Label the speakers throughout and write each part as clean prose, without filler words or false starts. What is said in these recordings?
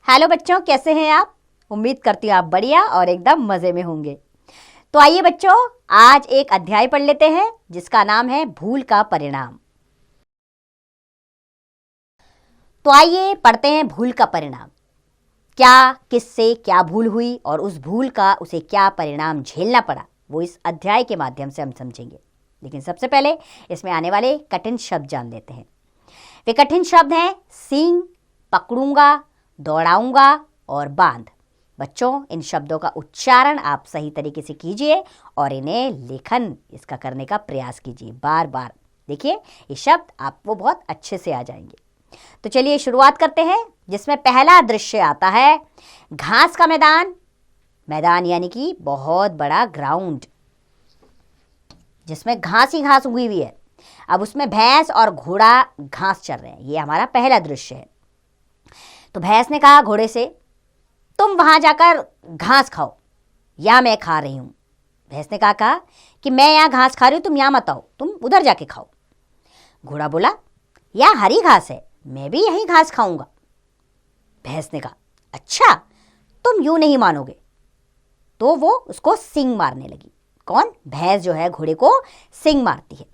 Speaker 1: Hello बच्चों, कैसे हैं आप। उम्मीद करती हूँ आप बढ़िया और एकदम मज़े में होंगे। तो आइए बच्चों, आज एक अध्याय पढ़ लेते हैं जिसका नाम है भूल का परिणाम। तो आइए पढ़ते हैं भूल का परिणाम। क्या किससे क्या भूल हुई और उस भूल का उसे क्या परिणाम झेलना पड़ा, वो इस अध्याय के माध्यम से हम समझेंगे। लेकिन सबसे पहले इसमें आने वाले कठिन शब्द जान लेते हैं। वे कठिन शब्द हैं सींग, पकड़ूंगा, दौड़ाऊंगा और बांध। बच्चों, इन शब्दों का उच्चारण आप सही तरीके से कीजिए और इन्हें लेखन इसका करने का प्रयास कीजिए बार बार। देखिए, ये शब्द आपको बहुत अच्छे से आ जाएंगे। तो चलिए शुरुआत करते हैं, जिसमें पहला दृश्य आता है घास का मैदान। मैदान यानी कि बहुत बड़ा ग्राउंड जिसमें घास ही घास उगी हुई है। अब उसमें भैंस और घोड़ा घास चर रहे हैं। ये हमारा पहला दृश्य है। तो भैंस ने कहा घोड़े से, तुम वहां जाकर घास खाओ, या मैं खा रही हूं। भैंस ने कहा कि मैं यहां घास खा रही हूं, तुम यहां मत आओ, तुम उधर जाके खाओ। घोड़ा बोला, यह हरी घास है, मैं भी यही घास खाऊंगा। भैंस ने कहा, अच्छा, तुम यूं नहीं मानोगे। तो वो उसको सींग मारने लगी। कौन? भैंस जो है घोड़े को सींग मारती है।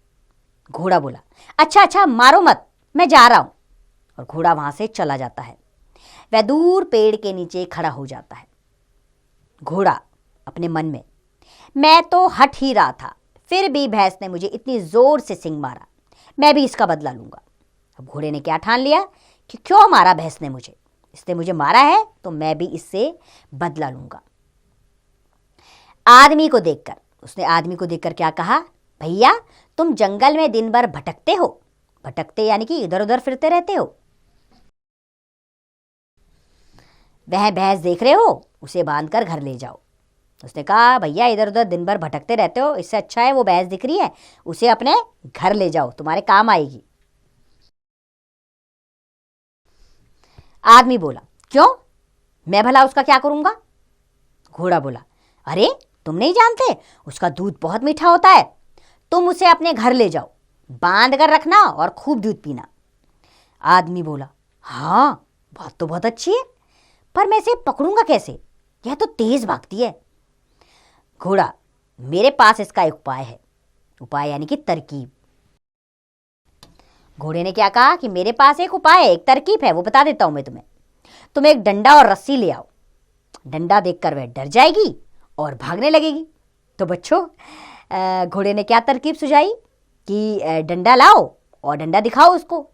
Speaker 1: घोड़ा बोला, अच्छा अच्छा, मारो मत, मैं जा रहा हूं। और घोड़ा वहां से चला जाता है। वह दूर पेड़ के नीचे खड़ा हो जाता है। घोड़ा अपने मन में, मैं तो हट ही रहा था, फिर भी भैंस ने मुझे इतनी जोर से सींग मारा, मैं भी इसका बदला लूंगा। अब घोड़े ने क्या ठान लिया कि क्यों मारा भैंस ने मुझे, इसने मुझे मारा है तो मैं भी इससे बदला लूंगा। उसने आदमी को देखकर क्या कहा, भैया तुम जंगल में दिन भर भटकते हो। भटकते यानी कि इधर उधर फिरते रहते हो। वह भैंस देख रहे हो, उसे बांधकर घर ले जाओ। उसने कहा, भैया इधर उधर दिन भर भटकते रहते हो, इससे अच्छा है वो भैंस दिख रही है, उसे अपने घर ले जाओ, तुम्हारे काम आएगी। आदमी बोला, क्यों, मैं भला उसका क्या करूंगा। घोड़ा बोला, अरे तुम नहीं जानते, उसका दूध बहुत मीठा होता है, तुम उसे अपने घर ले जाओ, बांध कर रखना और खूब दूध पीना। आदमी बोला, हाँ बात तो बहुत अच्छी है, पर मैं इसे पकड़ूंगा कैसे, यह तो तेज भागती है। घोड़ा, मेरे पास इसका एक उपाय है। उपाय यानी कि तरकीब। घोड़े ने क्या कहा कि मेरे पास एक उपाय है, एक तरकीब है, वो बता देता हूं मैं तुम्हें। तुम एक डंडा और रस्सी ले आओ। डंडा देखकर वह डर जाएगी और भागने लगेगी। तो बच्चों, घोड़े ने क्या तरकीब सुझाई कि डंडा लाओ और डंडा दिखाओ उसको।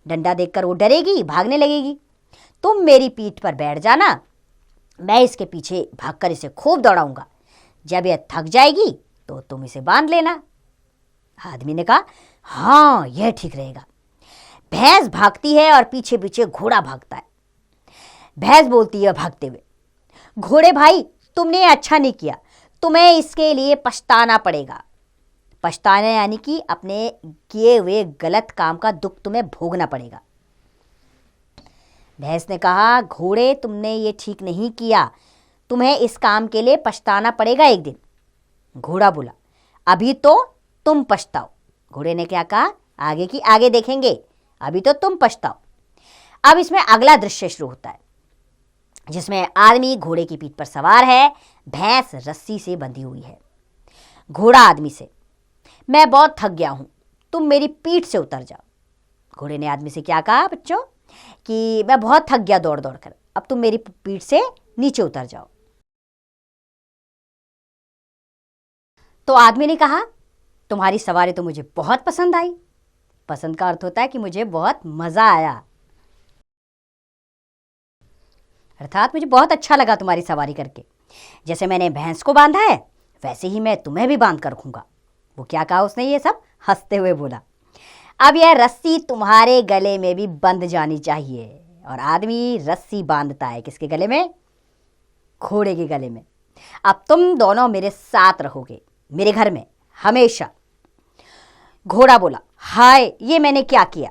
Speaker 1: डंडा देखकर वो डरेगी, भागने लगेगी। तुम मेरी पीठ पर बैठ जाना, मैं इसके पीछे भागकर इसे खूब दौड़ाऊंगा, जब यह थक जाएगी तो तुम इसे बांध लेना। आदमी ने कहा, हाँ यह ठीक रहेगा। भैंस भागती है और पीछे पीछे घोड़ा भागता है। भैंस बोलती है भागते हुए, घोड़े भाई तुमने अच्छा नहीं किया, तुम्हें इसके लिए पछताना पड़ेगा। पछताना यानी कि अपने किए हुए गलत काम का दुख तुम्हें भोगना पड़ेगा। भैंस ने कहा, घोड़े तुमने ये ठीक नहीं किया, तुम्हें इस काम के लिए पछताना पड़ेगा एक दिन। घोड़ा बोला, अभी तो तुम पछताओ। घोड़े ने क्या कहा, आगे की आगे देखेंगे, अभी तो तुम पछताओ। अब इसमें अगला दृश्य शुरू होता है, जिसमें आदमी घोड़े की पीठ पर सवार है, भैंस रस्सी से बंधी हुई है। घोड़ा आदमी से, मैं बहुत थक गया हूं, तुम मेरी पीठ से उतर जाओ। घोड़े ने आदमी से क्या कहा बच्चों कि मैं बहुत थक गया दौड़ दौड़ कर, अब तुम मेरी पीठ से नीचे उतर जाओ। तो आदमी ने कहा, तुम्हारी सवारी तो मुझे बहुत पसंद आई। पसंद का अर्थ होता है कि मुझे बहुत मजा आया, अर्थात मुझे बहुत अच्छा लगा तुम्हारी सवारी करके। जैसे मैंने भैंस को बांधा है वैसे ही मैं तुम्हें भी बांध कर रखूंगा। वो क्या कहा उसने, ये सब हंसते हुए बोला, अब यह रस्सी तुम्हारे गले में भी बंध जानी चाहिए। और आदमी रस्सी बांधता है किसके गले में, घोड़े के गले में। अब तुम दोनों मेरे साथ रहोगे, मेरे घर में हमेशा। घोड़ा बोला, हाय ये मैंने क्या किया।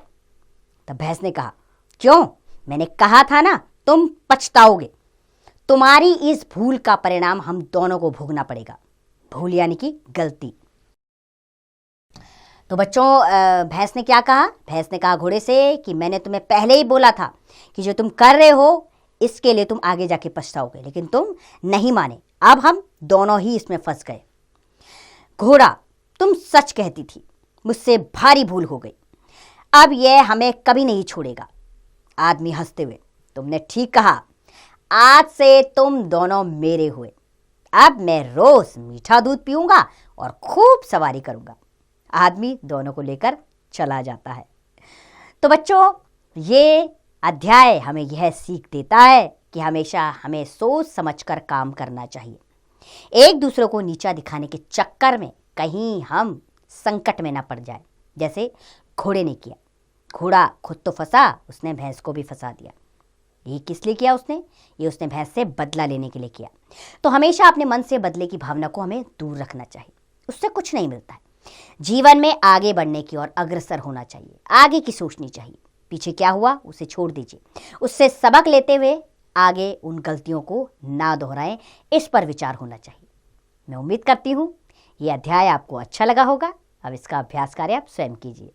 Speaker 1: तब भैंस ने कहा, क्यों, मैंने कहा था ना तुम पछताओगे, तुम्हारी इस भूल का परिणाम हम दोनों को भोगना पड़ेगा। भूल यानी कि गलती। तो बच्चों, भैंस ने क्या कहा, भैंस ने कहा घोड़े से कि मैंने तुम्हें पहले ही बोला था कि जो तुम कर रहे हो इसके लिए तुम आगे जाके पछताओगे, लेकिन तुम नहीं माने। अब हम दोनों ही इसमें फंस गए। घोड़ा, तुम सच कहती थी, मुझसे भारी भूल हो गई, अब यह हमें कभी नहीं छोड़ेगा। आदमी हंसते हुए, तुमने ठीक कहा, आज से तुम दोनों मेरे हुए। अब मैं रोज मीठा दूध पीऊंगा और खूब सवारी करूंगा। आदमी दोनों को लेकर चला जाता है। तो बच्चों, ये अध्याय हमें यह सीख देता है कि हमेशा हमें सोच समझकर काम करना चाहिए। एक दूसरे को नीचा दिखाने के चक्कर में कहीं हम संकट में ना पड़ जाए, जैसे घोड़े ने किया। घोड़ा खुद तो फंसा, उसने भैंस को भी फंसा दिया। ये किस लिए किया उसने? ये उसने भैंस से बदला लेने के लिए किया। तो हमेशा अपने मन से बदले की भावना को हमें दूर रखना चाहिए, उससे कुछ नहीं मिलता है। जीवन में आगे बढ़ने की और अग्रसर होना चाहिए, आगे की सोचनी चाहिए। पीछे क्या हुआ उसे छोड़ दीजिए, उससे सबक लेते हुए आगे उन गलतियों को ना दोहराएं, इस पर विचार होना चाहिए। मैं उम्मीद करती हूँ ये अध्याय आपको अच्छा लगा होगा। अब इसका अभ्यास कार्य आप स्वयं कीजिए।